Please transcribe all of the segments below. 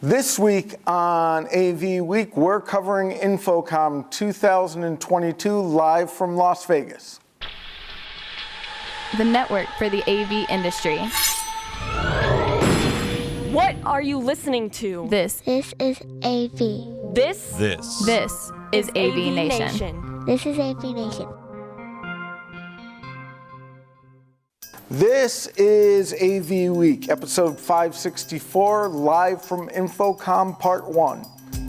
This week on AV Week, we're covering InfoComm 2022 live from Las Vegas. The network for the AV industry. What are you listening to? This is AV. This is AVNation. This is AVNation. This is AV Week, episode 564, live from InfoComm Part 1.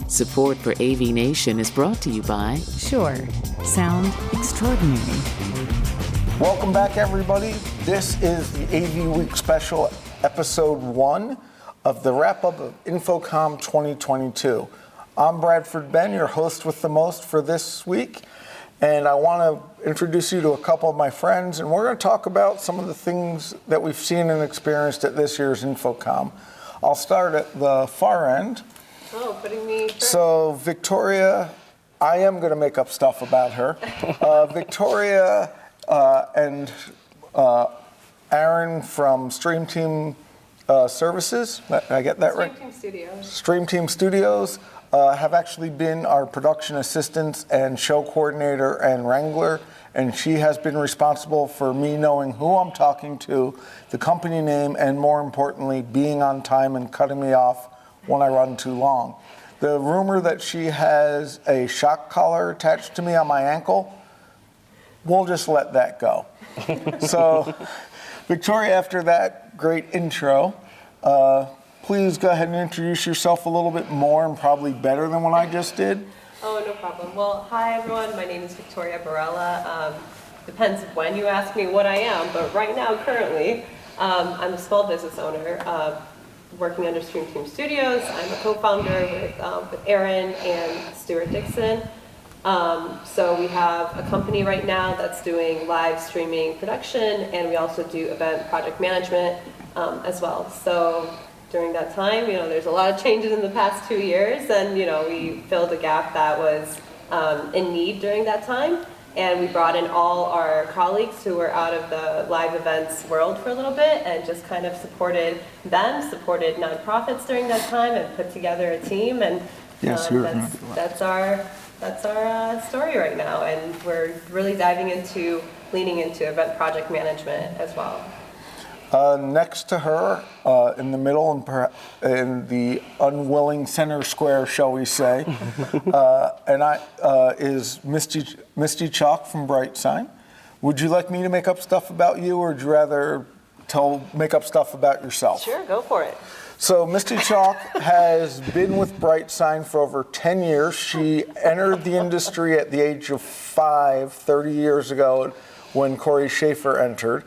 Support for AVNation is brought to you by Sure. Sound extraordinary. Welcome back, everybody. This is the AV Week special, episode 1 of the wrap-up of InfoComm 2022. I'm Bradford Ben, your host with the most for this week, and I want to introduce you to a couple of my friends, and we're going to talk about some of the things that we've seen and experienced at this year's InfoComm. I'll start at the far end. Oh, putting me first. So Victoria, I am going to make up stuff about her. Victoria and Aaron from Stream Team Services, did I get that right? Stream Team Studios. Stream Team Studios have actually been our production assistants and show coordinator and wrangler, and she has been responsible for me knowing who I'm talking to, the company name, and more importantly, being on time and cutting me off when I run too long. The rumor that she has a shock collar attached to me on my ankle, we'll just let that go. So, Victoria, after that great intro, please go ahead and introduce yourself a little bit more and probably better than what I just did. Oh, no problem. Well, hi, everyone. My name is Victoria Barella. Depends when you ask me what I am, but right now, currently, I'm a small business owner working under Stream Team Studios. I'm a co-founder with Aaron and Stuart Dixon. So we have a company right now that's doing live streaming production, and we also do event project management as well. So during that time, there's a lot of changes in the past 2 years, and we filled a gap that was in need during that time, and we brought in all our colleagues who were out of the live events world for a little bit, and just kind of supported them, supported nonprofits during that time, and put together a team. And that's our story right now, and we're really leaning into event project management as well. Next to her, in the middle and in the unwilling center square, shall we say, is Misty Chalk from Bright Sign. Would you like me to make up stuff about you, or would you rather make up stuff about yourself? Sure, go for it. So Misty Chalk has been with Bright Sign for over 10 years. She entered the industry at the age of 5, 30 years ago when Corey Schaefer entered.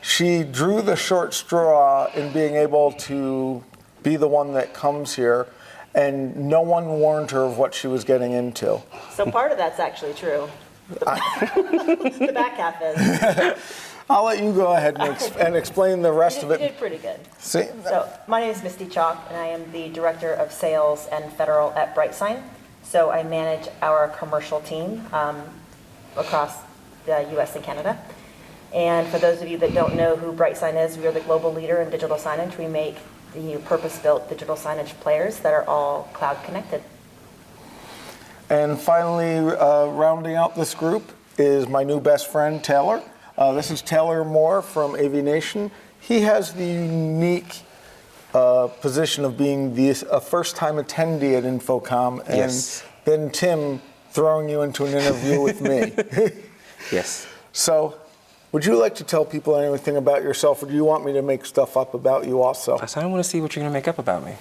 She drew the short straw in being able to be the one that comes here, and no one warned her of what she was getting into. So part of that's actually true. The back half is. I'll let you go ahead and explain the rest of it. You did pretty good. See? So my name is Misty Chalk, and I am the Director of Sales and Federal at Bright Sign. So I manage our commercial team across the U.S. and Canada. And for those of you that don't know who Bright Sign is, we are the global leader in digital signage. We make the purpose-built digital signage players that are all cloud connected. And finally, rounding out this group is my new best friend, Taylor. This is Taylor Moore from AVNation. He has the unique position of being a first-time attendee at InfoComm, and then Tim throwing you into an interview with me. Yes. So, would you like to tell people anything about yourself, or do you want me to make stuff up about you also? I don't want to see what you're going to make up about me.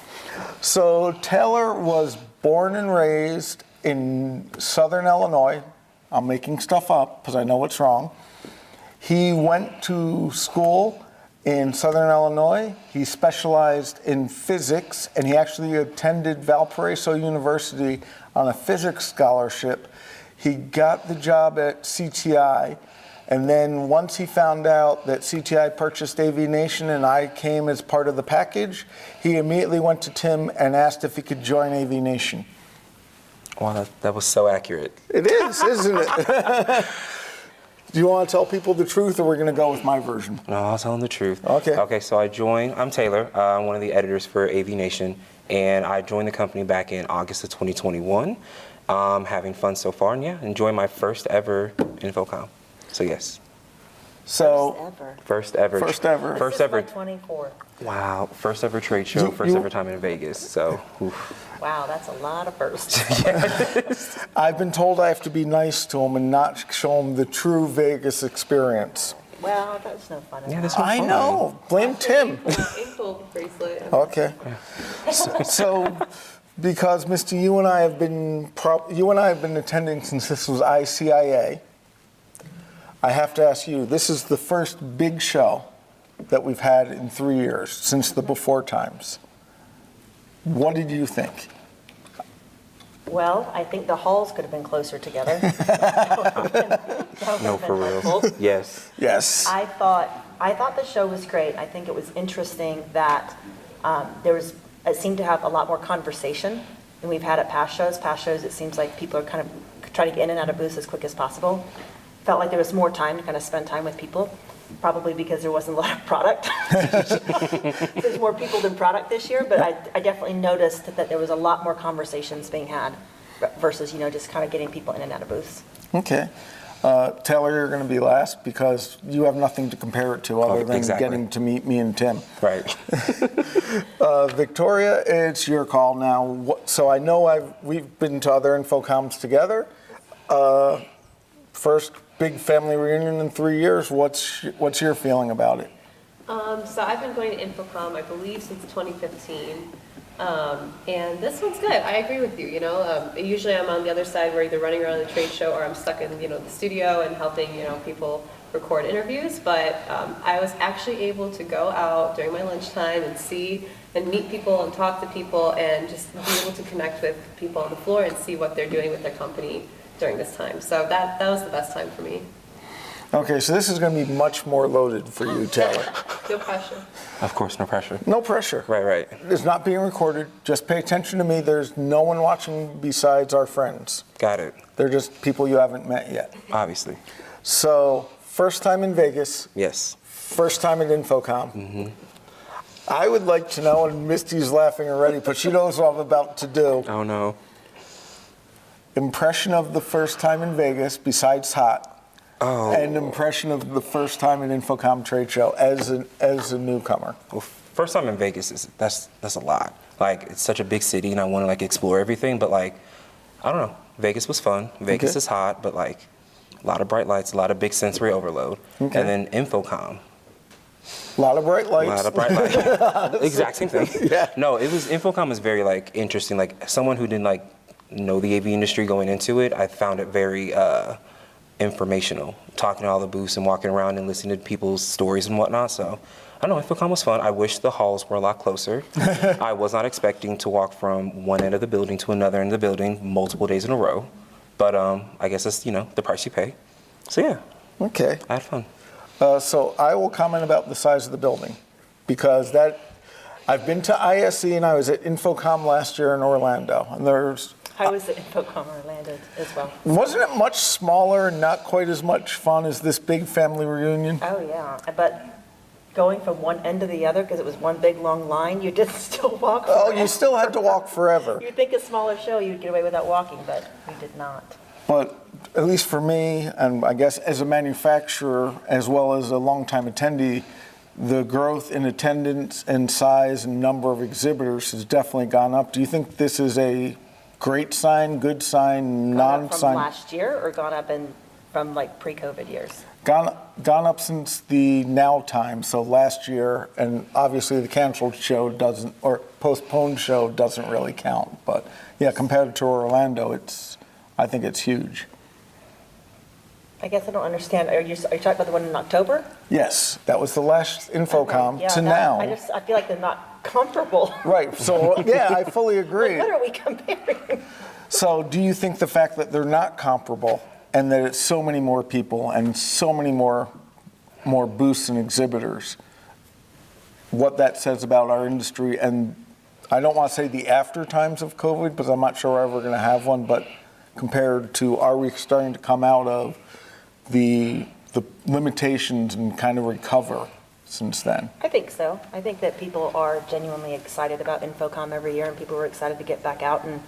So Taylor was born and raised in Southern Illinois. I'm making stuff up because I know what's wrong. He went to school in Southern Illinois. He specialized in physics, and he actually attended Valparaiso University on a physics scholarship. He got the job at CTI. And then once he found out that CTI purchased AVNation and I came as part of the package, he immediately went to Tim and asked if he could join AVNation. Wow, that was so accurate. It is, isn't it? Do you want to tell people the truth, or we're going to go with my version? No, I'll tell them the truth. Okay. Okay, so I'm Taylor. I'm one of the editors for AVNation, and I joined the company back in August of 2021. Having fun so far, and yeah, enjoying my first ever InfoComm. So yes. So, First ever. First ever. First This is my ever. 24th. Wow. First ever trade show. First ever time in Vegas. So. Oof. Wow, that's a lot of firsts. I've been told I have to be nice to them and not show them the true Vegas experience. Well, that's no fun. Yeah, that's I know. Blame Tim. Ankle bracelet. Okay. So, because Mr. You and I have been attending since this was ICIA, I have to ask you, this is the first big show that we've had in 3 years since the before times. What did you think? Well, I think the halls could have been closer together. No, for real. Yes. Yes. I thought the show was great. I think it was interesting that it seemed to have a lot more conversation than we've had at past shows. Past shows, it seems like people are kind of trying to get in and out of booths as quick as possible. Felt like there was more time to kind of spend time with people, probably because there wasn't a lot of product. There's more people than product this year, but I definitely noticed that there was a lot more conversations being had versus, just kind of getting people in and out of booths. Okay. Taylor, you're going to be last because you have nothing to compare it to other than exactly. getting to meet me and Tim. Right. Victoria, it's your call now. So I know we've been to other InfoComms together. First big family reunion in 3 years. What's your feeling about it? So I've been going to InfoComm, I believe, since 2015. And this one's good. I agree with you. Usually I'm on the other side, we're either running around the trade show or I'm stuck in, the studio and helping, people record interviews. But I was actually able to go out during my lunchtime and see and meet people and talk to people and just be able to connect with people on the floor and see what they're doing with their company during this time. So that was the best time for me. Okay, so this is going to be much more loaded for you, Taylor. No pressure. Of course, no pressure. No pressure. Right. It's not being recorded. Just pay attention to me. There's no one watching besides our friends. Got it. They're just people you haven't met yet. Obviously. So, first time in Vegas. Yes. First time at InfoComm. Mm-hmm. I would like to know, and Misty's laughing already, but she knows what I'm about to do. Oh no. Impression of the first time in Vegas, besides hot. Oh. And impression of the first time at InfoComm trade show as a newcomer. Well, first time in Vegas that's a lot. Like, it's such a big city, and I want to explore everything. But I don't know. Vegas was fun. Vegas is hot, but a lot of bright lights, a lot of big sensory overload, Okay. and then InfoComm. A lot of bright lights. A lot of bright lights. Exact same thing. Yeah. No, InfoComm is very interesting. Someone who didn't know the AV industry going into it, I found it very informational. Talking to all the booths and walking around and listening to people's stories and whatnot. So I don't know, InfoComm was fun. I wish the halls were a lot closer. I was not expecting to walk from one end of the building to another end of the building multiple days in a row. But I guess that's the price you pay. So yeah. Okay. I had fun. So I will comment about the size of the building because I've been to ISE and I was at InfoComm last year in Orlando, and How was the InfoComm Orlando as well? wasn't it much smaller and not quite as much fun as this big family reunion? Oh, yeah. But going from one end to the other, because it was one big long line, you did still walk Oh, forever. you still had to walk forever. You'd think a smaller show, you'd get away without walking, but we did not. But at least for me, and I guess as a manufacturer as well as a longtime attendee, the growth in attendance and size and number of exhibitors has definitely gone up. Do you think this is a great sign, good sign, Gone up from non-sign? last year or gone up from pre-COVID years? Gone up since the now time, so last year, and obviously the canceled show doesn't, or postponed show doesn't really count. But yeah, compared to Orlando, I think it's huge. I guess I don't understand. Are you talking about the one in October? Yes, that was the last InfoComm Yeah, to that- now. I feel like they're not comparable. Right, so yeah, I fully agree. What are we comparing? So do you think the fact that they're not comparable and that it's so many more people and so many more booths and exhibitors, what that says about our industry? And I don't want to say the after times of COVID, because I'm not sure we're ever going to have one, but compared to, are we starting to come out of the limitations and kind of recover since then? I think so. I think that people are genuinely excited about InfoComm every year, and people are excited to get back out and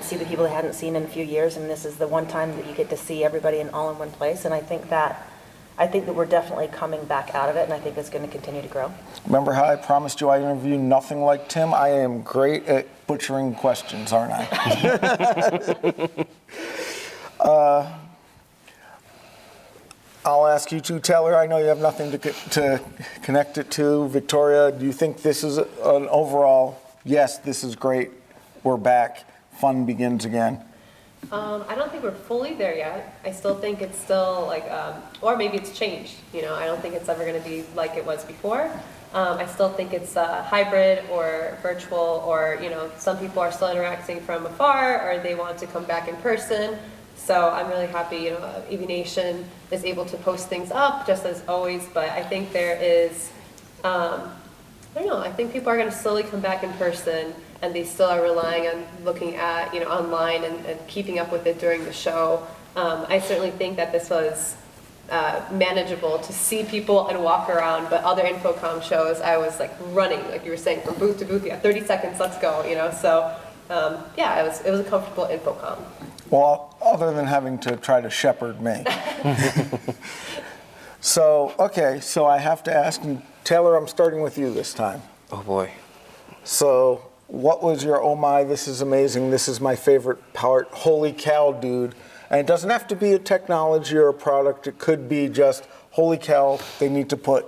see the people they hadn't seen in a few years, and this is the one time that you get to see everybody all in one place, and I think that we're definitely coming back out of it, and I think it's going to continue to grow. Remember how I promised you I interview nothing like Tim? I am great at butchering questions, aren't I? I'll ask you too, Taylor. I know you have nothing to connect it to. Victoria, do you think this is an overall, yes, this is great, we're back, fun begins again? I don't think we're fully there yet. I still think it's still like, or maybe it's changed. You know, I don't think it's ever going to be like it was before. I still think it's hybrid or virtual, or, you know, some people are still interacting from afar, or they want to come back in person. So I'm really happy, you know, AVNation is able to post things up just as always, but I think there is, I don't know, I think people are going to slowly come back in person, and they still are relying on looking at, you know, online and keeping up with it during the show. I certainly think that this was manageable to see people and walk around, but other InfoComm shows, I was like running, like you were saying, from booth to booth, yeah, 30 seconds, let's go, you know, so yeah, it was a comfortable InfoComm. Well, other than having to try to shepherd me. So, okay, so I have to ask, and Taylor, I'm starting with you this time. Oh boy. So, what was your, oh my, this is amazing, this is my favorite part, holy cow, dude? And it doesn't have to be a technology or a product, it could be just, holy cow, they need to put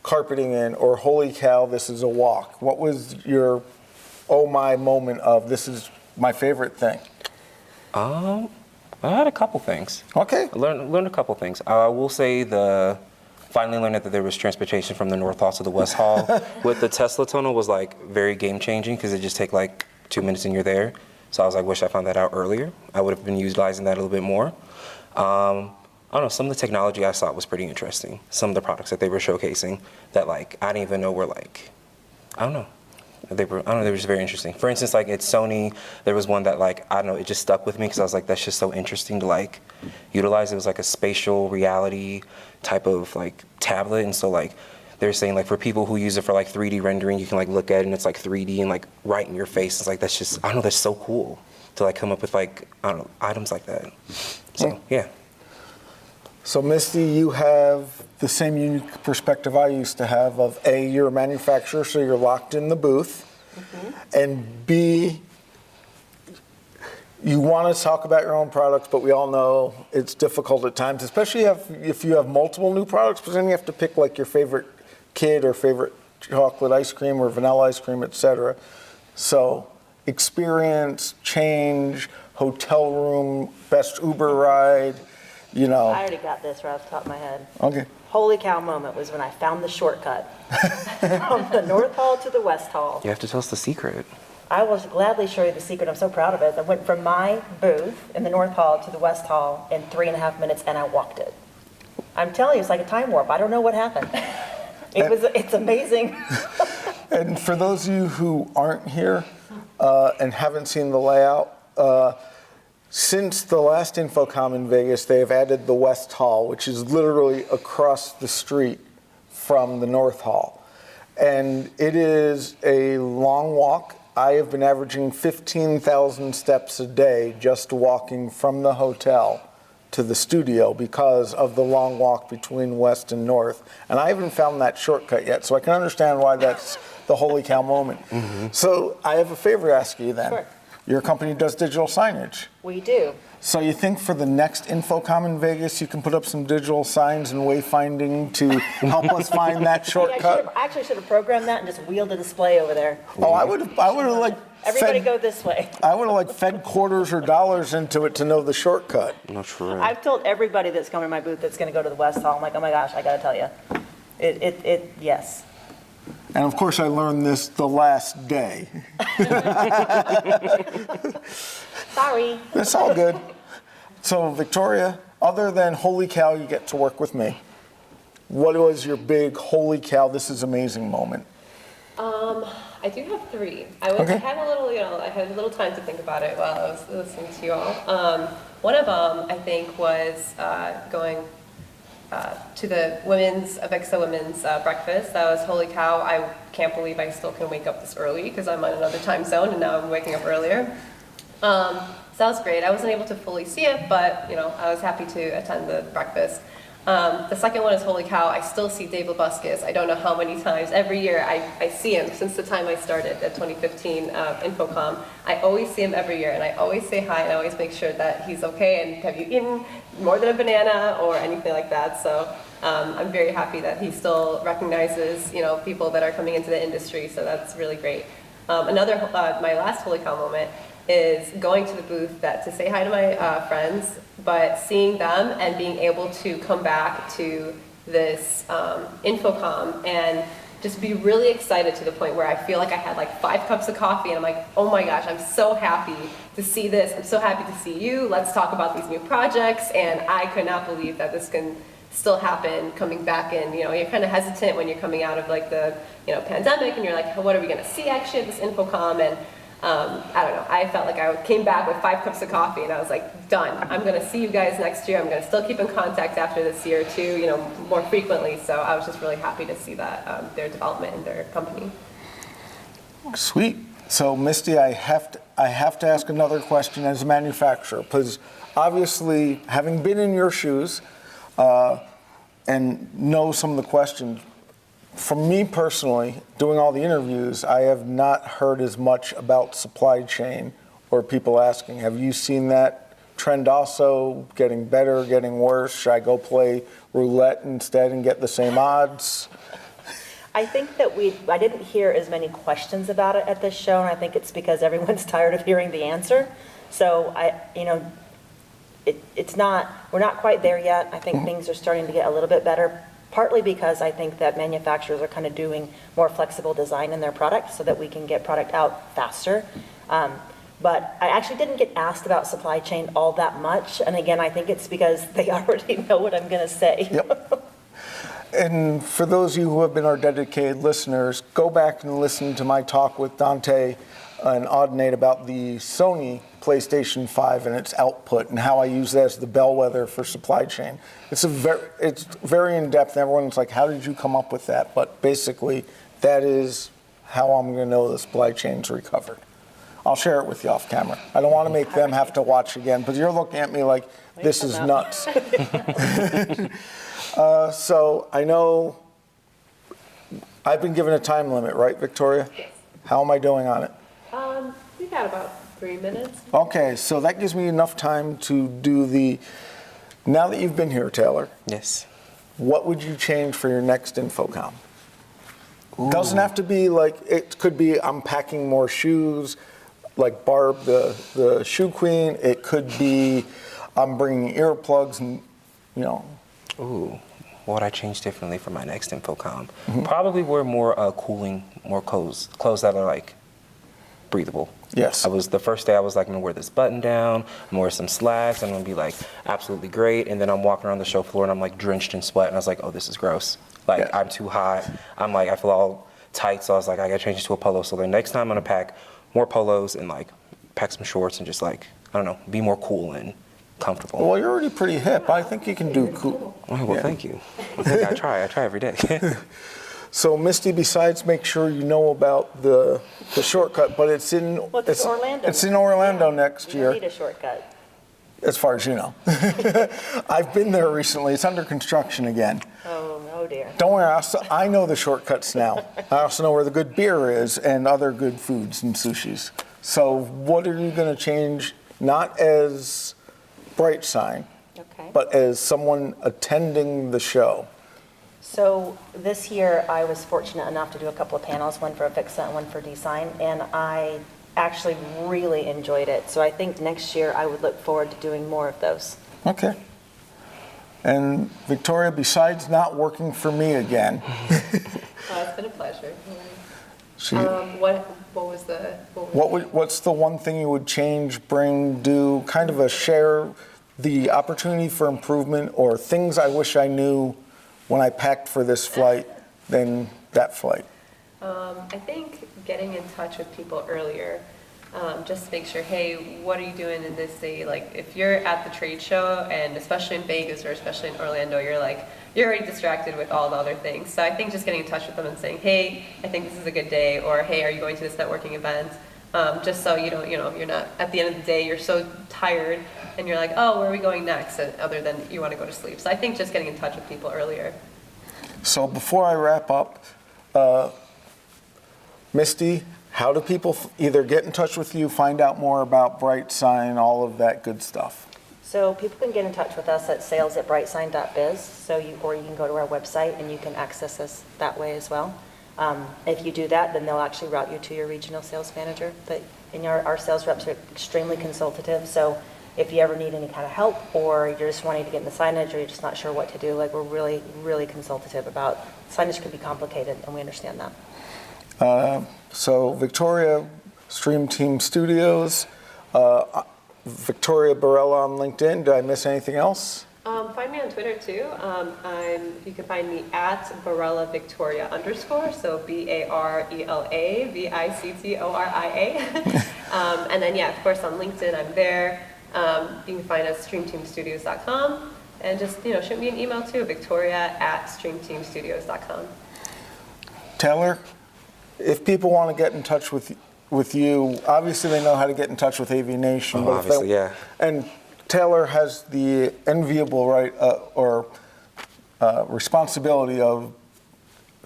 carpeting in, or holy cow, this is a walk. What was your, oh my moment of, this is my favorite thing? I had a couple things. Okay. I learned a couple things. I will say finally learned that there was transportation from the North Hall to the West Hall. With the Tesla tunnel was like very game changing, because it just take like 2 minutes and you're there. So I was like, wish I found that out earlier. I would have been utilizing that a little bit more. I don't know, some of the technology I saw was pretty interesting. Some of the products that they were showcasing that like I didn't even know were like, I don't know. They were just very interesting. For instance, like at Sony, there was one that like, I don't know, it just stuck with me because I was like, that's just so interesting to like utilize. It was like a spatial reality type of like tablet. And so like, they're saying like for people who use it for like 3D rendering, you can like look at it and it's like 3D and like right in your face. It's like, that's just, I don't know, that's so cool to like come up with like, I don't know, items like that. So, yeah. So Misty, you have the same unique perspective I used to have of A, you're a manufacturer, so you're locked in the booth, and B, you want to talk about your own products, but we all know it's difficult at times, especially if you have multiple new products, because then you have to pick like your favorite kid or favorite chocolate ice cream or vanilla ice cream, etc. So experience, change, hotel room, best Uber ride, you know. I already got this right off the top of my head. Okay. Holy cow moment was when I found the shortcut from the North Hall to the West Hall. You have to tell us the secret. I will gladly show you the secret. I'm so proud of it. I went from my booth in the North Hall to the West Hall in 3.5 minutes, and I walked it. I'm telling you, it's like a time warp. I don't know what happened. It's amazing. And for those of you who aren't here and haven't seen the layout, since the last InfoComm in Vegas, they have added the West Hall, which is literally across the street from the North Hall. And it is a long walk. I have been averaging 15,000 steps a day just walking from the hotel to the studio because of the long walk between West and North. And I haven't found that shortcut yet, so I can understand why that's the holy cow moment. So I have a favor to ask you then. Sure. Your company does digital signage. We do. So you think for the next InfoComm in Vegas, you can put up some digital signs and wayfinding to help us find that shortcut? I actually should have programmed that and just wheeled a display over there. Oh, I would have like Everybody go this way. I would have like fed quarters or dollars into it to know the shortcut. Not sure. I've told everybody that's coming to my booth that's going to go to the West Hall. I'm like, oh my gosh, I got to tell you. Yes. And of course, I learned this the last day. Sorry. It's all good. So, Victoria, other than holy cow, you get to work with me. What was your big holy cow, this is amazing moment? I do have three. I had a little time to think about it while I was listening to you all. One of them, I think, was going to the Avixa Women's breakfast. That was holy cow. I can't believe I still can wake up this early because I'm on another time zone and now I'm waking up earlier. So that was great. I wasn't able to fully see it, but I was happy to attend the breakfast. The second one is holy cow. I still see Dave Labuscus. I don't know how many times. Every year I see him since the time I started at 2015 InfoComm. I always see him every year and I always say hi and I always make sure that he's okay and have you eaten more than a banana or anything like that. So I'm very happy that he still recognizes people that are coming into the industry. So that's really great. My last holy cow moment is going to the booth to say hi to my friends, but seeing them and being able to come back to this InfoComm and just be really excited to the point where I feel like I had like 5 cups of coffee and I'm like, oh my gosh, I'm so happy to see this. I'm so happy to see you. Let's talk about these new projects. And I could not believe that this can still happen coming back in. You're kind of hesitant when you're coming out of like the pandemic and you're like, what are we going to see actually at this InfoComm? And I don't know, I felt like I came back with 5 cups of coffee and I was like, done. I'm going to see you guys next year. I'm going to still keep in contact after this year too, more frequently. So I was just really happy to see that, their development in their company. Sweet. So Misty, I have to ask another question as a manufacturer, because obviously having been in your shoes and know some of the questions, for me personally, doing all the interviews, I have not heard as much about supply chain or people asking. Have you seen that trend also getting better, getting worse? Should I go play roulette instead and get the same odds? I think that I didn't hear as many questions about it at this show, and I think it's because everyone's tired of hearing the answer. So we're not quite there yet. I think things are starting to get a little bit better. Partly because I think that manufacturers are kind of doing more flexible design in their products so that we can get product out faster. But I actually didn't get asked about supply chain all that much. And again, I think it's because they already know what I'm going to say. Yep. And for those of you who have been our dedicated listeners, go back and listen to my talk with Dante and Audinate about the Sony PlayStation 5 and its output and how I use that as the bellwether for supply chain. It's very in-depth, and everyone's like, how did you come up with that? But basically, that is how I'm going to know the supply chain's recovered. I'll share it with you off camera. I don't want to make them have to watch again, because you're looking at me like, this is nuts. So I know I've been given a time limit, right, Victoria? Yes. How am I doing on it? We've got about 3 minutes. Okay, so that gives me enough time to do now that you've been here, Taylor, Yes. what would you change for your next InfoComm? Doesn't have to be like, it could be I'm packing more shoes, like Barb, the shoe queen. It could be I'm bringing earplugs and, Ooh, what would I change differently for my next InfoComm? Probably wear more cooling, more clothes that are like breathable. Yes. The first day I was like, I'm gonna wear this button down, I'm gonna wear some slacks, I'm gonna be like absolutely great. And then I'm walking around the show floor and I'm like drenched in sweat and I was like, oh, this is gross. Like, Yeah. I'm too hot. I'm like, I feel all tight. So I was like, I gotta change it to a polo. So the next time I'm gonna pack more polos and like pack some shorts and just like, I don't know, be more cool and comfortable. Well, you're already pretty hip. I think you can do cool. Oh, well, Yeah. thank you. I try every day. So, Misty, besides make sure you know about the shortcut, but it's in Orlando. It's in Orlando next You year, don't need a shortcut. as far as you know. I've been there recently. It's under construction again. Oh dear. Don't worry, I know the shortcuts now. I also know where the good beer is and other good foods and sushis. So, what are you going to change? Not as Bright Sign, Okay. but as someone attending the show. So this year, I was fortunate enough to do a couple of panels, one for Avixa and one for Design, and I actually really enjoyed it. So I think next year I would look forward to doing more of those. Okay. And Victoria, besides not working for me again, It's been a pleasure. what's the one thing you would change, bring, do, kind of a share the opportunity for improvement or things I wish I knew when I packed for this flight than that flight? I think getting in touch with people earlier. just make sure, hey, what are you doing in this city? Like, if you're at the trade show, and especially in Vegas or especially in Orlando, you're already distracted with all the other things. So I think just getting in touch with them and saying, hey, I think this is a good day, or hey, are you going to this networking event? Just so you don't, you're not, at the end of the day, you're so tired and you're like, oh, where are we going next? Other than you want to go to sleep. So I think just getting in touch with people earlier. So before I wrap up, Misty, how do people either get in touch with you, find out more about BrightSign, all of that good stuff? So people can get in touch with us at sales@brightsign.biz, or you can go to our website and you can access us that way as well. If you do that, then they'll actually route you to your regional sales manager. But our sales reps are extremely consultative, so if you ever need any kind of help, or you're just wanting to get in the signage, or you're just not sure what to do, we're really, really consultative about signage. Can be complicated, and we understand that. So Victoria, Stream Team Studios, Victoria Barella on LinkedIn. Did I miss anything else? Find me on Twitter too. You can find me at Barella Victoria _, so BARELA VICTORIA. And then of course on LinkedIn I'm there. You can find us streamteamstudios.com, and just shoot me an email too, Victoria@streamteamstudios.com. Taylor, if people want to get in touch with you, obviously they know how to get in touch with AVNation. Oh, obviously, yeah. And Taylor has the enviable right or responsibility of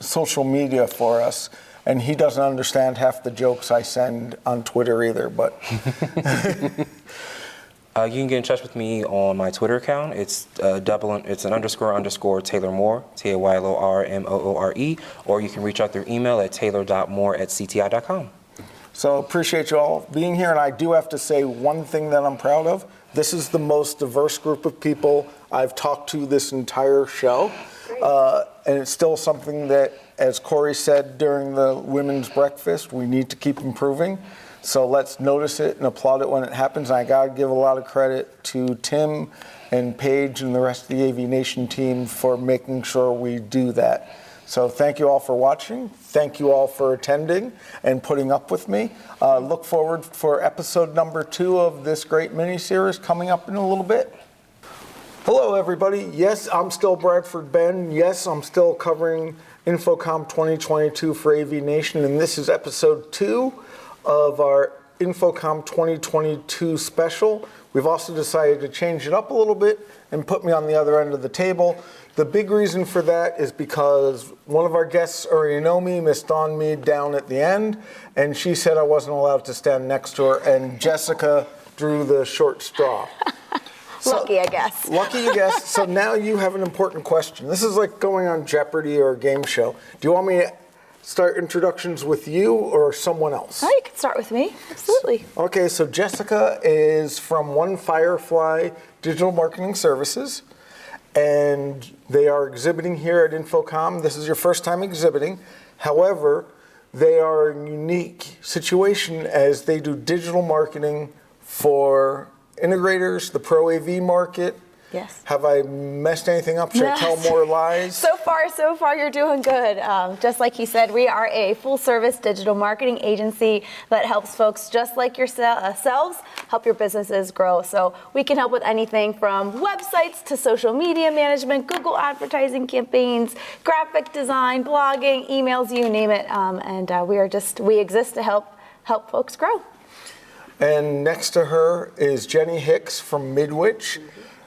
social media for us, and he doesn't understand half the jokes I send on Twitter either. But you can get in touch with me on my Twitter account. It's it's an __ Taylor Moore, TaylorMoore, or you can reach out through email at taylor.moore@cti.com. So appreciate you all being here, and I do have to say one thing that I'm proud of. This is the most diverse group of people I've talked to this entire show, and it's still something that, as Corey said during the women's breakfast, we need to keep improving. So let's notice it and applaud it when it happens. And I got to give a lot of credit to Tim and Paige and the rest of the AVNation team for making sure we do that. So thank you all for watching. Thank you all for attending and putting up with me. Look forward for episode number 2 of this great mini-series coming up in a little bit. Hello, everybody. Yes, I'm still Bradford Ben. Yes, I'm still covering InfoComm 2022 for AVNation, and this is episode 2 of our InfoComm 2022 special. We've also decided to change it up a little bit and put me on the other end of the table. The big reason for that is because one of our guests already know me, Miss Dawn Mead, down at the end, and she said I wasn't allowed to stand next to her, and Jessica drew the short straw. Lucky, I guess. Lucky, you guess. So now you have an important question. This is like going on Jeopardy or a game show. Do you want me to start introductions with you or someone else? Oh, you can start with me. Absolutely. Okay, so Jessica is from One Firefly Digital Marketing Services, and they are exhibiting here at InfoComm. This is your first time exhibiting. However, they are in a unique situation as they do digital marketing for integrators, the Pro AV market. Yes. Have I messed anything up? Should I tell more lies? So far, you're doing good. Just like he said, we are a full-service digital marketing agency that helps folks just like yourselves help your businesses grow. So we can help with anything from websites to social media management, Google advertising campaigns, graphic design, blogging, emails, you name it. And we exist to help folks grow. And next to her is Jenny Hicks from Midwich.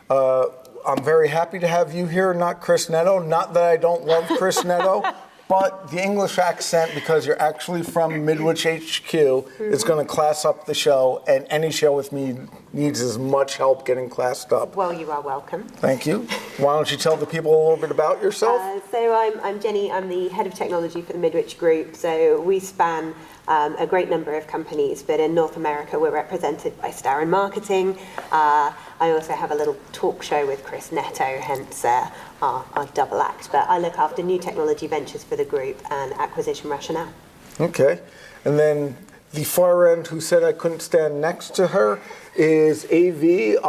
I'm very happy to have you here, not Chris Netto. Not that I don't love Chris Netto, but the English accent, because you're actually from Midwich HQ, is going to class up the show, and any show with me needs as much help getting classed up. Well, you are welcome. Thank you. Why don't you tell the people a little bit about yourself? So I'm Jenny. I'm the head of technology for the Midwich Group. So we span a great number of companies, but in North America we're represented by Starren Marketing. I also have a little talk show with Chris Netto, hence our double act. But I look after new technology ventures for the group and acquisition rationale. Okay. And then the far end who said I couldn't stand next to her is AV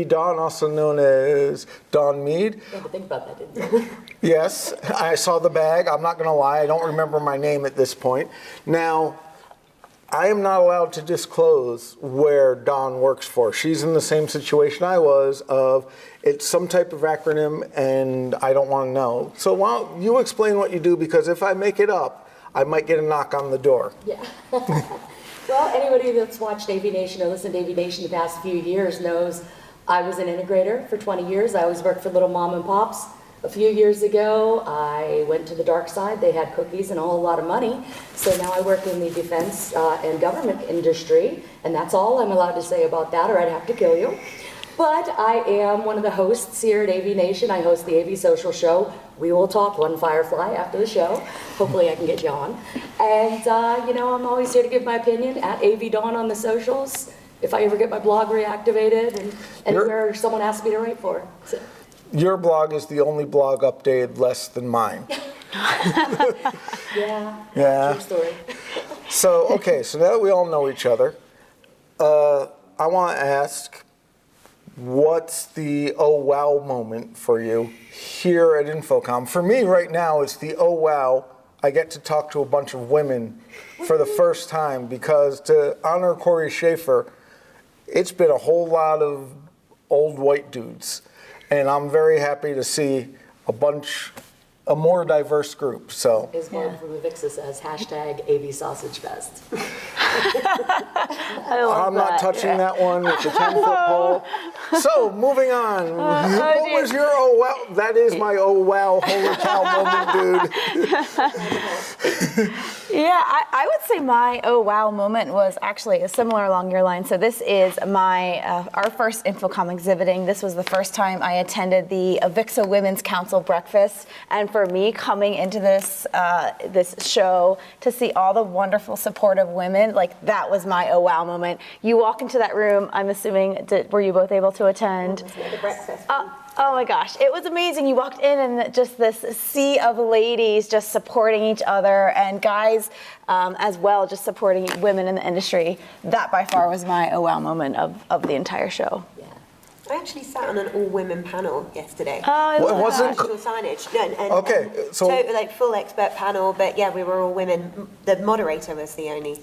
Dawn, also known as Dawn Mead. You had to think about that, didn't you? Yes, I saw the bag. I'm not going to lie. I don't remember my name at this point. Now, I am not allowed to disclose where Dawn works for. She's in the same situation I was of it's some type of acronym and I don't want to know. So why don't you explain what you do, because if I make it up, I might get a knock on the door. Yeah. Well, anybody that's watched AVNation or listened to AVNation the past few years knows I was an integrator for 20 years. I always worked for little mom and pops. A few years ago, I went to the dark side. They had cookies and a whole lot of money. So now I work in the defense and government industry, and that's all I'm allowed to say about that, or I'd have to kill you. But I am one of the hosts here at AVNation. I host the AV Social Show. We will talk one Firefly after the show. Hopefully I can get you on. And, I'm always here to give my opinion at AV Dawn on the socials. If I ever get my blog reactivated and anywhere someone asks me to write for. So. Your blog is the only blog updated less than mine. Yeah. True story. So now that we all know each other, I want to ask, what's the oh wow moment for you here at InfoComm? For me right now, it's the oh wow, I get to talk to a bunch of women for the first time, because to honor Corey Schaefer, it's been a whole lot of old white dudes. And I'm very happy to see a more diverse group. So As Mark from Avixa says, #AV Sausage Fest. I'm not touching that one with the 10-foot pole. So moving on. What was your oh wow? That is my oh wow, holy cow moment, dude. Yeah, I would say my oh wow moment was actually similar along your line. So this is our first InfoComm exhibiting. This was the first time I attended the Avixa Women's Council breakfast, and for me coming into this show to see all the wonderful supportive women, like that was my oh wow moment. You walk into that room, I'm assuming, were you both able to attend? The breakfast. Oh my gosh, it was amazing. You walked in and just this sea of ladies just supporting each other, and guys as well, just supporting women in the industry. That by far was my oh wow moment of the entire show. Yeah. I actually sat on an all-women panel yesterday. Oh, I love that. Digital signage. And so full expert panel, but yeah, we were all women. The moderator was the only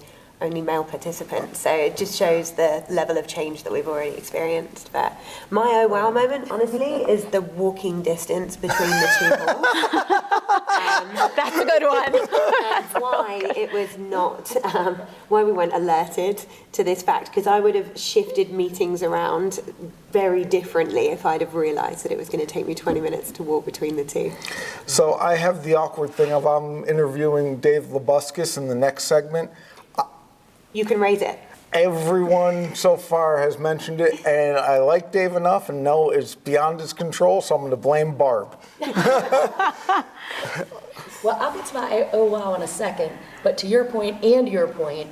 male participant, so it just shows the level of change that we've already experienced. But my oh wow moment, honestly, is the walking distance between the two halls. That's a good one. That's why it was not, why we weren't alerted to this fact, because I would have shifted meetings around very differently if I'd have realised that it was going to take me 20 minutes to walk between the two. So I have the awkward thing of I'm interviewing Dave Labuscus in the next segment. You can raise it. Everyone so far has mentioned it, and I like Dave enough and know it's beyond his control, so I'm going to blame Barb. Well, I'll get to my oh wow in a second, but to your point and your point,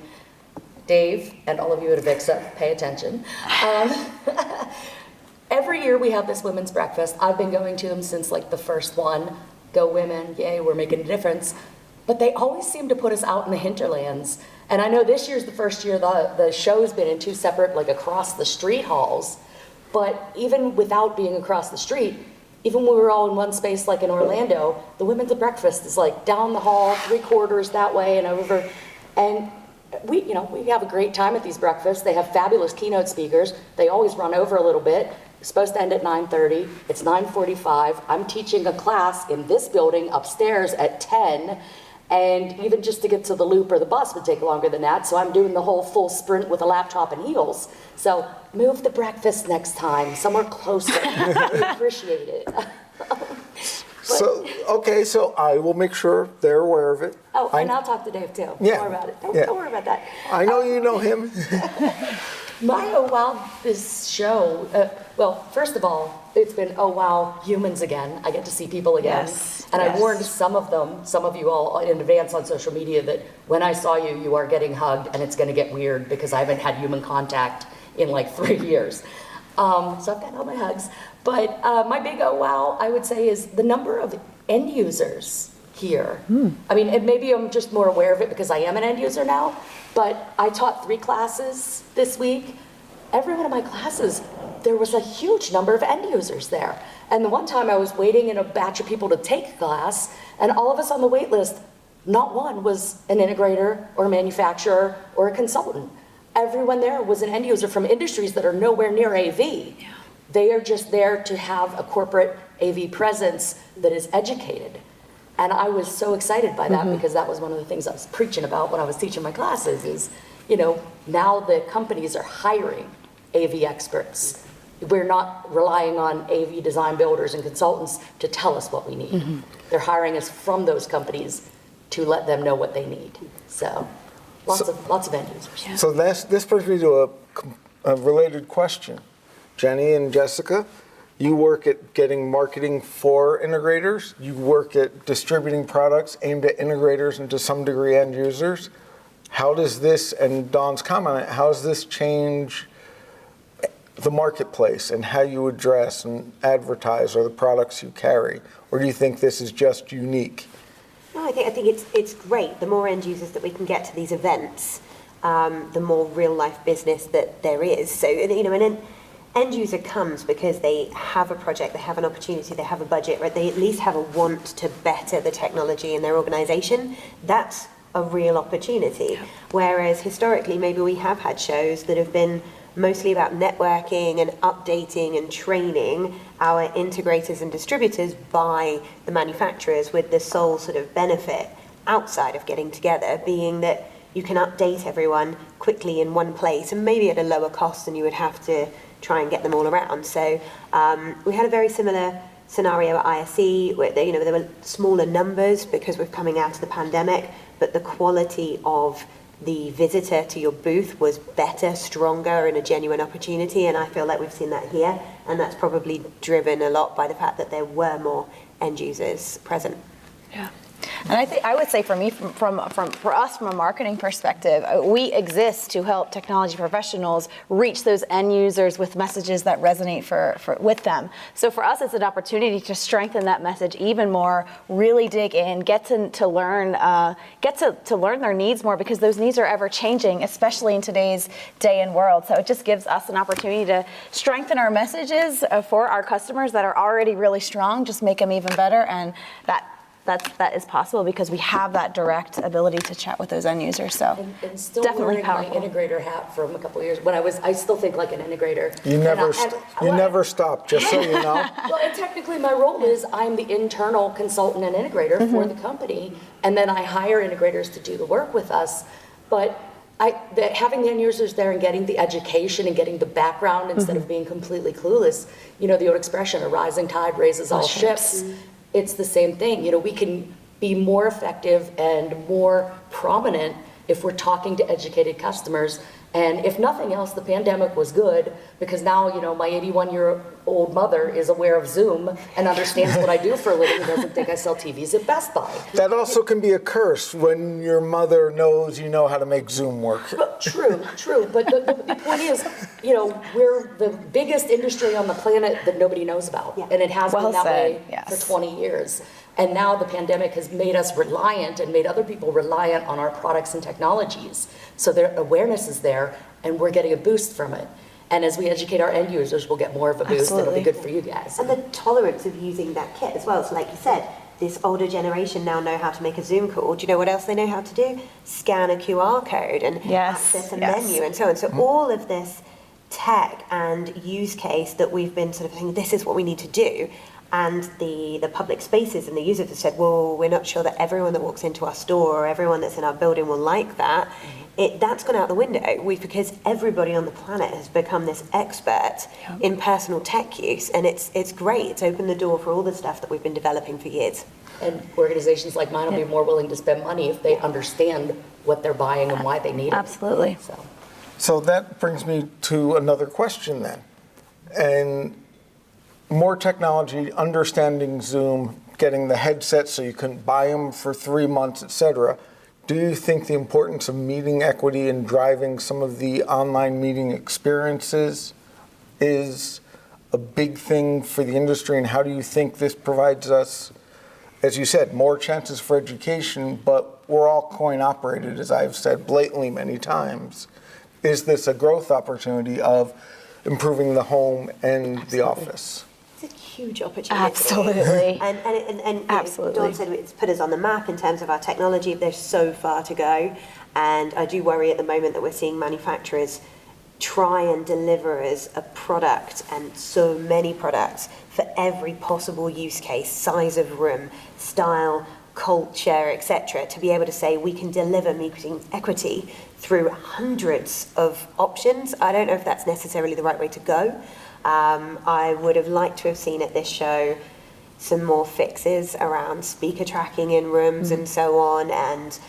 Dave and all of you at Avixa, pay attention. Every year we have this women's breakfast. I've been going to them since like the first one. Go women, yay, we're making a difference. But they always seem to put us out in the hinterlands. And I know this year's the first year the show's been in two separate, like across the street halls. But even without being across the street, even when we were all in one space like in Orlando, the women's breakfast is like down the hall, 3/4 that way and over. And we have a great time at these breakfasts. They have fabulous keynote speakers. They always run over a little bit. It's supposed to end at 9:30. It's 9:45. I'm teaching a class in this building upstairs at 10. And even just to get to the loop or the bus would take longer than that. So I'm doing the whole full sprint with a laptop and heels. So move the breakfast next time, somewhere closer. We appreciate it. So I will make sure they're aware of it. Oh, and I'll talk to Dave too. Yeah. Don't worry about it. Don't worry about that. I know you know him. My oh wow this show, well, first of all, it's been oh wow humans again. I get to see people again. Yes. And I warned some of you all in advance on social media that when I saw you, you are getting hugged and it's going to get weird because I haven't had human contact in like 3 years. So I've got all my hugs. But my big oh wow, I would say, is the number of end users here. I mean, and maybe I'm just more aware of it because I am an end user now, but I taught 3 classes this week. Every one of my classes, there was a huge number of end users there. And the one time I was waiting in a batch of people to take class, and all of us on the wait list, not one was an integrator or a manufacturer or a consultant. Everyone there was an end user from industries that are nowhere near AV. Yeah. They are just there to have a corporate AV presence that is educated. And I was so excited by that because that was one of the things I was preaching about when I was teaching my classes is, now the companies are hiring AV experts. We're not relying on AV design builders and consultants to tell us what we need. They're hiring us from those companies to let them know what they need. So lots of end users. Yeah. So this brings me to a related question. Jenny and Jessica, you work at getting marketing for integrators. You work at distributing products aimed at integrators and to some degree end users. How does this, and Dawn's comment on it, how does this change the marketplace and how you address and advertise or the products you carry? Or do you think this is just unique? No, I think it's great. The more end users that we can get to these events, the more real life business that there is. So, an end user comes because they have a project, they have an opportunity, they have a budget, right? They at least have a want to better the technology in their organization. That's a real opportunity. Yeah. Whereas historically, maybe we have had shows that have been mostly about networking and updating and training our integrators and distributors by the manufacturers, with the sole sort of benefit outside of getting together being that you can update everyone quickly in one place and maybe at a lower cost than you would have to try and get them all around. So we had a very similar scenario at ISE where there were smaller numbers because we're coming out of the pandemic, but the quality of the visitor to your booth was better, stronger, and a genuine opportunity, and I feel like we've seen that here, and that's probably driven a lot by the fact that there were more end users present. Yeah. And I would say for me, for us, from a marketing perspective, we exist to help technology professionals reach those end users with messages that resonate with them. So for us, it's an opportunity to strengthen that message even more, really dig in, get to learn their needs more, because those needs are ever changing, especially in today's day and world. So it just gives us an opportunity to strengthen our messages for our customers that are already really strong, just make them even better, and that is possible because we have that direct ability to chat with those end users. So and still definitely wearing powerful. My integrator hat from a couple of years when I still think like an integrator. You never stop, just so you know. Well, and technically my role is I'm the internal consultant and integrator for the company, and then I hire integrators to do the work with us. But having the end users there and getting the education and getting the background instead of being completely clueless, the old expression, a rising tide raises all ships. It's the same thing. We can be more effective and more prominent if we're talking to educated customers. And if nothing else, the pandemic was good because now, my 81-year-old mother is aware of Zoom and understands what I do for a living and doesn't think I sell TVs at Best Buy. That also can be a curse when your mother knows you know how to make Zoom work. True. But the point is, we're the biggest industry on the planet that nobody knows about. Yeah. And it has been that way for 20 years. And now the pandemic has made us reliant and made other people reliant on our products and technologies. So their awareness is there, and we're getting a boost from it. And as we educate our end users, we'll get more of a boost. That'll be good for you guys. And the tolerance of using that kit as well. So like you said, this older generation now know how to make a Zoom call. Do you know what else they know how to do? Scan a QR code and access a menu and so on. So all of this tech and use case that we've been sort of thinking, this is what we need to do. And the public spaces and the users have said, well, we're not sure that everyone that walks into our store or everyone that's in our building will like that. That's gone out the window because everybody on the planet has become this expert in personal tech use, and it's great. It's opened the door for all the stuff that we've been developing for years. And organizations like mine will be more willing to spend money if they understand what they're buying and why they need it. Absolutely. So that brings me to another question then. And more technology, understanding Zoom, getting the headset so you can buy them for 3 months, etc. Do you think the importance of meeting equity and driving some of the online meeting experiences is a big thing for the industry? And how do you think this provides us, as you said, more chances for education, but we're all coin operated, as I've said blatantly many times. Is this a growth opportunity of improving the home and the office? It's a huge opportunity. Absolutely. And Absolutely. Dawn said it's put us on the map in terms of our technology. There's so far to go. And I do worry at the moment that we're seeing manufacturers try and deliver us a product, and so many products for every possible use case, size of room, style, culture, etc., to be able to say we can deliver meeting equity through hundreds of options. I don't know if that's necessarily the right way to go. I would have liked to have seen at this show some more fixes around speaker tracking in rooms and so on, and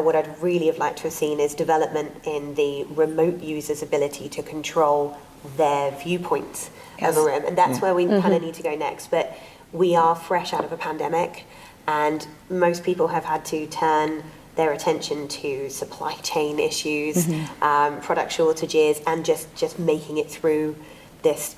what I'd really have liked to have seen is development in the remote user's ability to control their viewpoint of a room, and that's where we kind of need to go next. But we are fresh out of a pandemic, and most people have had to turn their attention to supply chain issues, product shortages, and just making it through this,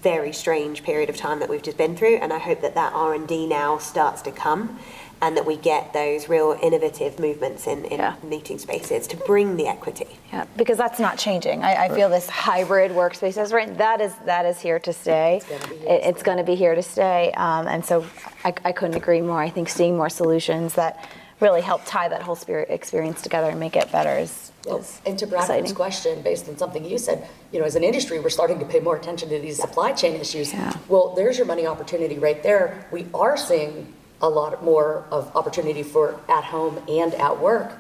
very strange period of time that we've just been through. And I hope that R&D now starts to come, and that we get those real innovative movements in meeting spaces to bring the equity. Yeah, because that's not changing. I feel this hybrid workspaces, right? That is here to stay. It's going to be here to stay. And so I couldn't agree more. I think seeing more solutions that really help tie that whole experience together and make it better is and to Bradford's question, based on something you said, as an industry, we're starting to pay more attention to these supply chain issues. Yeah. Well, there's your money opportunity right there. We are seeing a lot more of opportunity for at home and at work,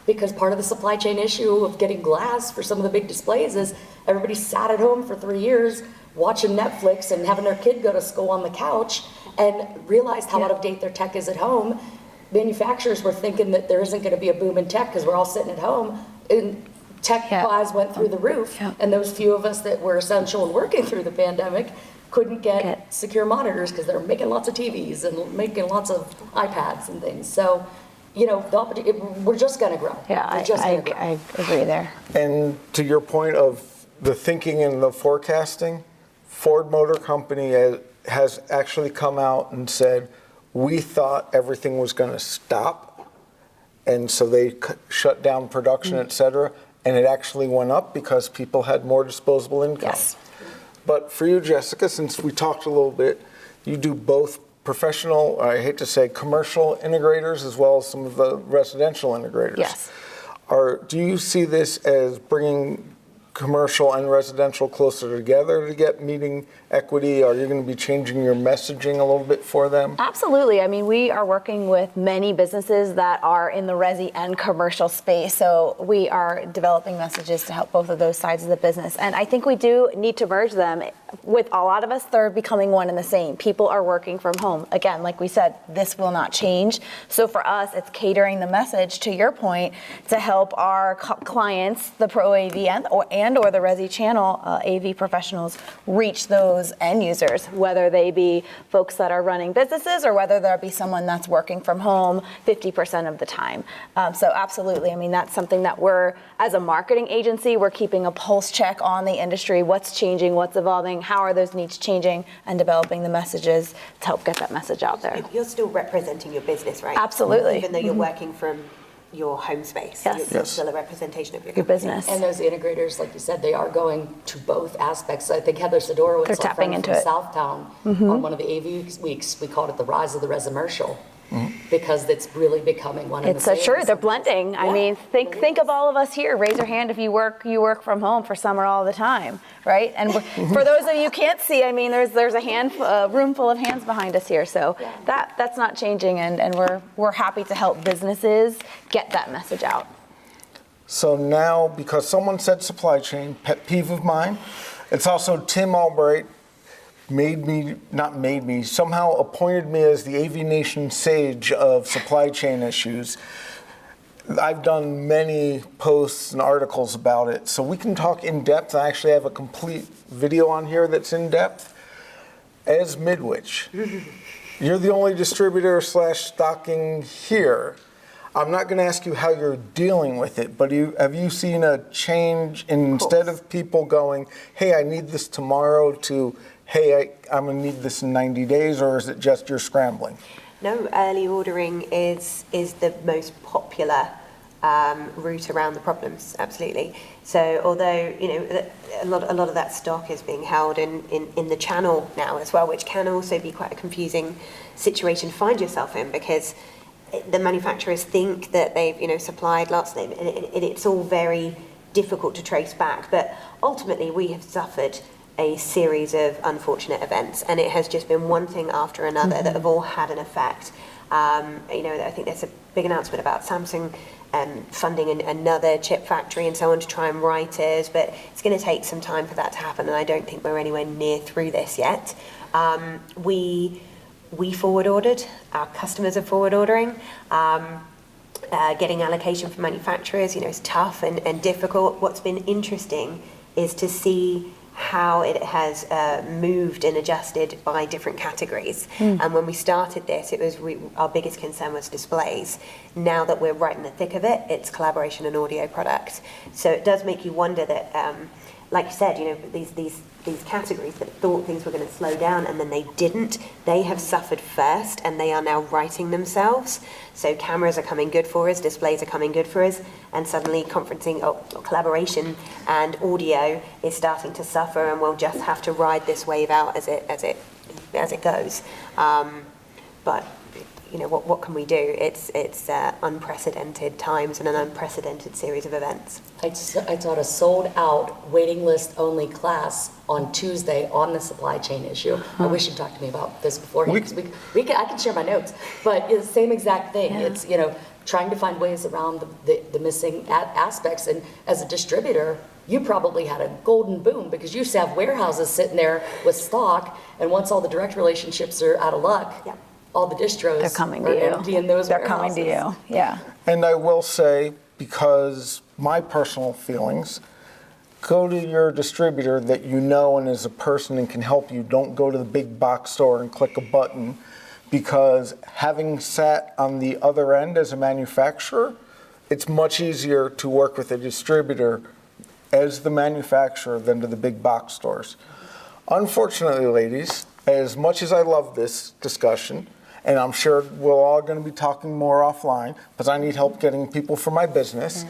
because part of the supply chain issue of getting glass for some of the big displays is everybody sat at home for 3 years watching Netflix and having their kid go to school on the couch and realized how out of date their tech is at home. Manufacturers were thinking that there isn't going to be a boom in tech because we're all sitting at home, and tech buys went through the roof. And those few of us that were essential and working through the pandemic couldn't get secure monitors because they're making lots of TVs and making lots of iPads and things. So, we're just going to grow. Yeah, I agree there. And to your point of the thinking and the forecasting, Ford Motor Company has actually come out and said, we thought everything was going to stop, and so they shut down production, et cetera, and it actually went up because people had more disposable income. Yes. But for you, Jessica, since we talked a little bit, you do both professional, I hate to say, commercial integrators as well as some of the residential integrators. Yes. Do you see this as bringing commercial and residential closer together to get meeting equity? Are you going to be changing your messaging a little bit for them? Absolutely. I mean, we are working with many businesses that are in the resi and commercial space. So we are developing messages to help both of those sides of the business. And I think we do need to merge them. With a lot of us, they're becoming one and the same. People are working from home. Again, like we said, this will not change. So for us, it's catering the message, to your point, to help our clients, the Pro AV and or the Resi channel AV professionals, reach those end users, whether they be folks that are running businesses or whether there be someone that's working from home 50% of the time. So absolutely, I mean, that's something that we're, as a marketing agency, we're keeping a pulse check on the industry, what's changing, what's evolving, how are those needs changing, and developing the messages to help get that message out there. You're still representing your business, right? Absolutely. Even though you're working from your home space. Yes. You're still a representation of your business. And those integrators, like you said, they are going to both aspects. I think Heather Sidorowicz, They're tapping into it. Southtown, on one of the AV weeks, we called it the rise of the resimercial. Because it's really becoming one of the same. It's true, they're blending. Yeah. I mean, think of all of us here. Raise your hand if you work from home for some or all the time, right? And for those of you who can't see, I mean, there's a room full of hands behind us here. So that's not changing, and we're happy to help businesses get that message out. So now, because someone said supply chain, pet peeve of mine, it's also Tim Albright somehow appointed me as the AVNation sage of supply chain issues. I've done many posts and articles about it, so we can talk in depth. I actually have a complete video on here that's in depth. As Midwich, you're the only distributor / stocking here. I'm not going to ask you how you're dealing with it, but have you seen a change instead of people going, hey, I need this tomorrow, to, hey, I'm going to need this in 90 days, or is it just you're scrambling? No, early ordering is the most popular root around the problems, absolutely. So although, a lot of that stock is being held in the channel now as well, which can also be quite a confusing situation to find yourself in, because the manufacturers think that they've, supplied lots of them, and it's all very difficult to trace back. But ultimately, we have suffered a series of unfortunate events, and it has just been one thing after another that have all had an effect. I think there's a big announcement about Samsung funding another chip factory and so on to try and right us, but it's going to take some time for that to happen, and I don't think we're anywhere near through this yet. We forward ordered, our customers are forward ordering. Getting allocation from manufacturers, is tough and difficult. What's been interesting is to see how it has moved and adjusted by different categories. And when we started this, our biggest concern was displays. Now that we're right in the thick of it, it's collaboration and audio products. So it does make you wonder that, like you said, these categories that thought things were going to slow down and then they didn't, they have suffered first and they are now righting themselves. So cameras are coming good for us, displays are coming good for us, and suddenly conferencing or collaboration and audio is starting to suffer, and we'll just have to ride this wave out as it goes. But what can we do? It's unprecedented times and an unprecedented series of events. I taught a sold-out waiting list only class on Tuesday on the supply chain issue. I wish you'd talked to me about this beforehand. I can share my notes, but it's the same exact thing. Yeah. It's trying to find ways around the missing aspects. And as a distributor, you probably had a golden boom because you used to have warehouses sitting there with stock, and once all the direct relationships are out of luck. Yeah. All the distros they're coming are to you. empty in those They're warehouses. coming to you, yeah. And I will say, because my personal feelings, go to your distributor that you know and is a person and can help you. Don't go to the big box store and click a button, because having sat on the other end as a manufacturer, it's much easier to work with a distributor as the manufacturer than to the big box stores. Unfortunately, ladies, as much as I love this discussion, and I'm sure we're all going to be talking more offline because I need help getting people for my business.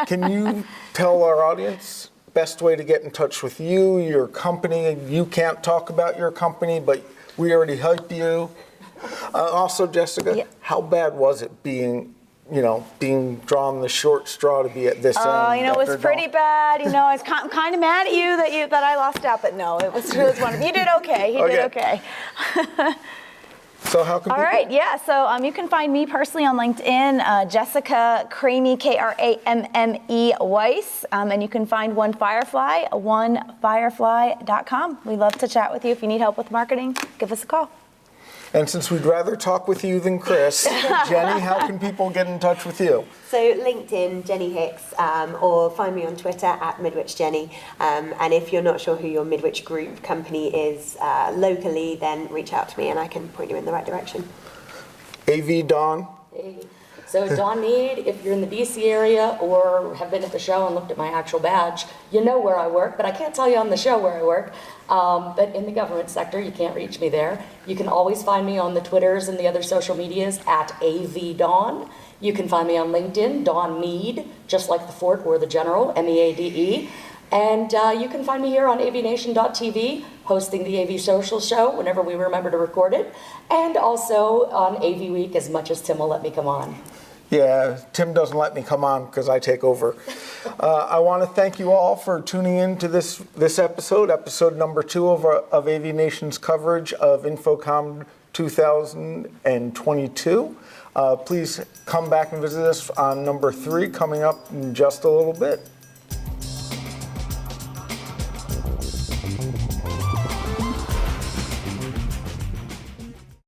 Can you tell our audience best way to get in touch with you, your company? You can't talk about your company, but we already hype you. Also, Jessica, how bad was it being drawn the short straw to be at this end? It was pretty bad. I was kind of mad at you that I lost out, but no, it was wonderful. You did okay. You did okay. So how can people? All right, yeah. So you can find me personally on LinkedIn, Jessica Kramey, Kramme Weiss, and you can find One Firefly, onefirefly.com. We love to chat with you. If you need help with marketing, give us a call. And since we'd rather talk with you than Chris, Jenny, how can people get in touch with you? So LinkedIn, Jenny Hicks, or find me on Twitter at MidwichJenny. And if you're not sure who your Midwich Group company is locally, then reach out to me and I can point you in the right direction. AV Dawn. Hey. So Dawn Mead, if you're in the DC area or have been at the show and looked at my actual badge, you know where I work, but I can't tell you on the show where I work. But in the government sector, you can't reach me there. You can always find me on the Twitters and the other social medias at AVDawn. You can find me on LinkedIn, Dawn Mead, just like the fort or the general, MEADE. And you can find me here on AVNation.tv, hosting the AV Social Show whenever we remember to record it, and also on AVWeek as much as Tim will let me come on. Yeah, Tim doesn't let me come on because I take over. I want to thank you all for tuning in to this episode number 2 of AVNation's coverage of InfoComm 2022. Please come back and visit us on number 3 coming up in just a little bit.